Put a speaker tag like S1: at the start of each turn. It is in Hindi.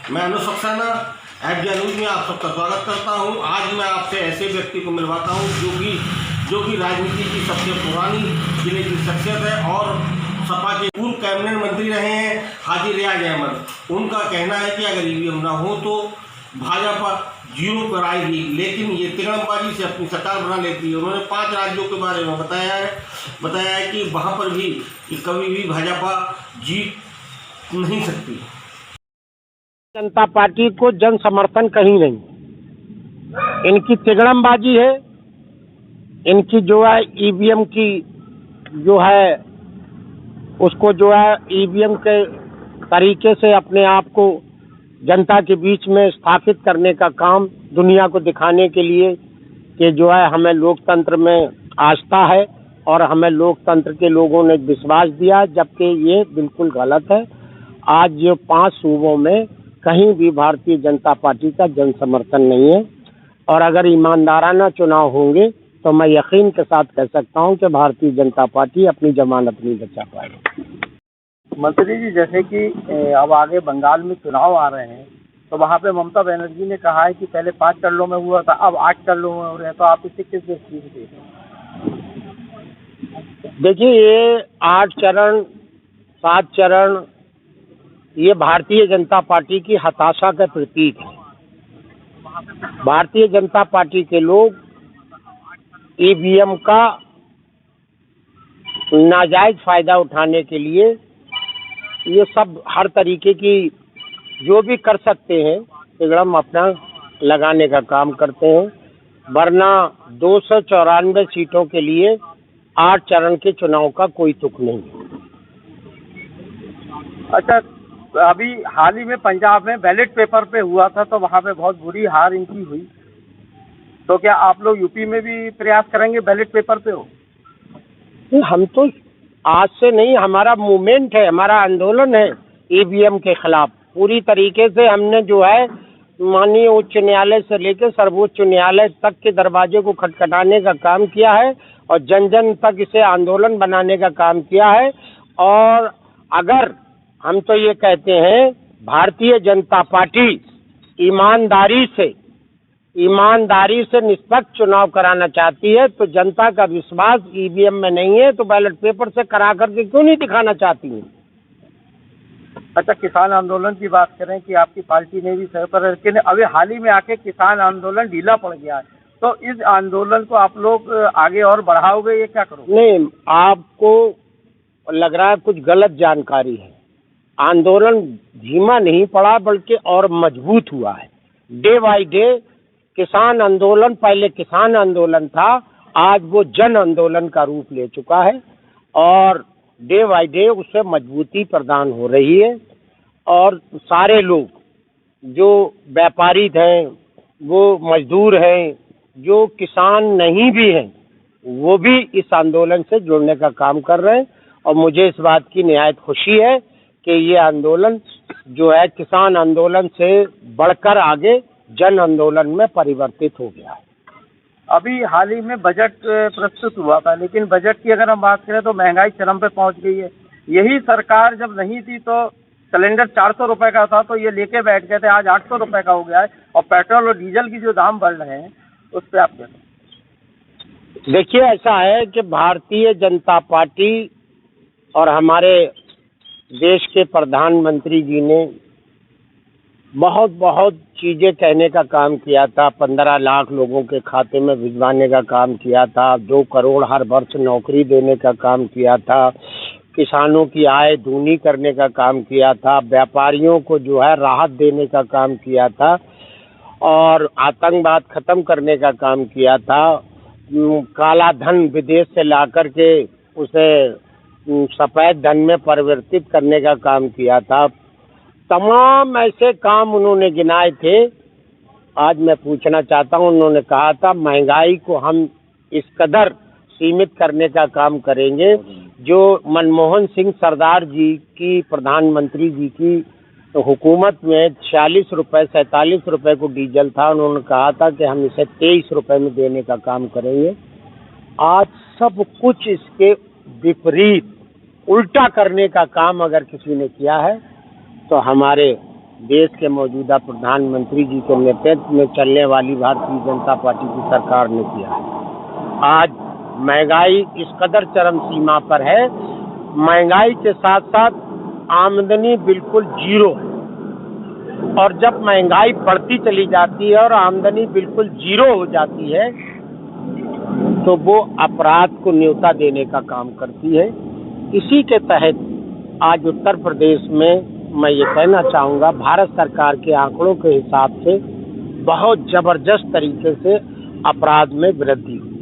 S1: मैं अनुज सक्सेना एट न्यूज में आप सबका स्वागत करता हूं। आज मैं आपसे ऐसे व्यक्ति को मिलवाता हूं जो कि राजनीति की सबसे पुरानी जिले की शख्सियत है और सपा के पूर्व कैबिनेट मंत्री रहे हैं हाजी रियाज अहमद। उनका कहना है कि अगर ईवीएम ना हो तो भाजपा जीरो पर आएगी, लेकिन ये तिगड़मबाजी से अपनी सरकार बना लेती है। उन्होंने 5 राज्यों के बारे में बताया है कि वहाँ पर भी कभी भी भाजपा जीत नहीं सकती।
S2: जनता पार्टी को जन समर्थन कहीं नहीं, इनकी तिगड़मबाजी है। इनकी जो है ईवीएम की जो है उसको जो है ईवीएम के तरीके से अपने आप को जनता के बीच में स्थापित करने का काम दुनिया को दिखाने के लिए कि जो है हमें लोकतंत्र में आस्था है और हमें लोकतंत्र के लोगों ने विश्वास दिया, जबकि ये बिल्कुल गलत है। आज जो 5 सूबों में कहीं भी भारतीय जनता पार्टी का जन समर्थन नहीं है और अगर ईमानदाराना चुनाव होंगे तो मैं यकीन के साथ कह सकता हूं कि भारतीय जनता पार्टी अपनी जमानत नहीं बचा पाएगी।
S3: मंत्री जी, जैसे कि अब आगे बंगाल में चुनाव आ रहे हैं तो वहाँ पे ममता बनर्जी ने कहा है कि पहले 5 चरणों में हुआ था, अब 8 चरणों में हो रहे हैं, तो आप इसे किस दृष्टि से देखें?
S2: देखिए, ये 8 चरण 7 चरण ये भारतीय जनता पार्टी की हताशा का प्रतीक है। भारतीय जनता पार्टी के लोग ईवीएम का नाजायज फायदा उठाने के लिए ये सब हर तरीके की जो भी कर सकते हैं तिगड़म अपना लगाने का काम करते हैं, वरना 294 सीटों के लिए 8 चरण के चुनाव का कोई तुक नहीं है।
S3: अच्छा, अभी हाल ही में पंजाब में बैलेट पेपर पे हुआ था तो वहाँ पे बहुत बुरी हार इनकी हुई, तो क्या आप लोग यूपी में भी प्रयास करेंगे बैलेट पेपर पे हो?
S2: हम तो आज से नहीं, हमारा मूवमेंट है, हमारा आंदोलन है ईवीएम के खिलाफ। पूरी तरीके से हमने जो है माननीय उच्च न्यायालय से लेकर सर्वोच्च न्यायालय तक के दरवाजे को खटखटाने का काम किया है और जन जन तक इसे आंदोलन बनाने का काम किया है। और अगर हम तो ये कहते हैं भारतीय जनता पार्टी ईमानदारी से निष्पक्ष चुनाव कराना चाहती है तो जनता का विश्वास ईवीएम में नहीं है तो बैलेट पेपर से करा करके क्यों नहीं दिखाना चाहती है?
S3: अच्छा, किसान आंदोलन की बात करें कि आपकी पार्टी ने भी सही पर, लेकिन अभी हाल ही में आके किसान आंदोलन ढीला पड़ गया है, तो इस आंदोलन को आप लोग आगे और बढ़ाओगे, ये क्या करोगे?
S2: नहीं, आपको लग रहा है कुछ गलत जानकारी है। आंदोलन धीमा नहीं पड़ा बल्कि और मजबूत हुआ है। डे बाय डे किसान आंदोलन, पहले किसान आंदोलन था, आज वो जन आंदोलन का रूप ले चुका है और डे बाय डे उससे मजबूती प्रदान हो रही है। और सारे लोग जो व्यापारी हैं, वो मजदूर हैं, जो किसान नहीं भी हैं, वो भी इस आंदोलन से जुड़ने का काम कर रहे हैं। और मुझे इस बात की निहायत खुशी है कि ये आंदोलन जो है किसान आंदोलन से बढ़कर आगे जन आंदोलन में परिवर्तित हो गया है।
S3: अभी हाल ही में बजट प्रस्तुत हुआ था, लेकिन बजट की अगर हम बात करें तो महंगाई चरम पे पहुंच गई है। यही सरकार जब नहीं थी तो सिलेंडर 400 रुपए का था तो ये लेके बैठ गए थे, आज 800 रुपए का हो गया है और पेट्रोल और डीजल की जो दाम बढ़ रहे हैं उस पर आप क्या?
S2: देखिए, ऐसा है कि भारतीय जनता पार्टी और हमारे देश के प्रधानमंत्री जी ने बहुत चीज़ें कहने का काम किया था। 15 लाख लोगों के खाते में भिजवाने का काम किया था, 2 करोड़ हर वर्ष नौकरी देने का काम किया था, किसानों की आय दूनी करने का काम किया था, व्यापारियों को जो है राहत देने का काम किया था और आतंकवाद खत्म करने का काम किया था। काला धन विदेश से ला कर के उसे सफ़ेद धन में परिवर्तित करने का काम किया था। तमाम ऐसे काम उन्होंने गिनाए थे। आज मैं पूछना चाहता हूं, उन्होंने कहा था महंगाई को हम इस कदर सीमित करने का काम करेंगे जो मनमोहन सिंह सरदार जी की, प्रधानमंत्री जी की हुकूमत में 46 रुपए 47 रुपए को डीजल था, उन्होंने कहा था कि हम इसे 23 रुपए में देने का काम करेंगे। आज सब कुछ इसके विपरीत उल्टा करने का काम अगर किसी ने किया है तो हमारे देश के मौजूदा प्रधानमंत्री जी के नेतृत्व में चलने वाली भारतीय जनता पार्टी की सरकार ने किया है। आज महंगाई इस कदर चरम सीमा पर है, महंगाई के साथ साथ आमदनी बिल्कुल जीरो है। और जब महंगाई बढ़ती चली जाती है और आमदनी बिल्कुल जीरो हो जाती है तो वो अपराध को न्योता देने का काम करती है। इसी के तहत आज उत्तर प्रदेश में मैं ये कहना चाहूँगा, भारत सरकार के आंकड़ों के हिसाब से बहुत जबरदस्त तरीके से अपराध में वृद्धि हुई।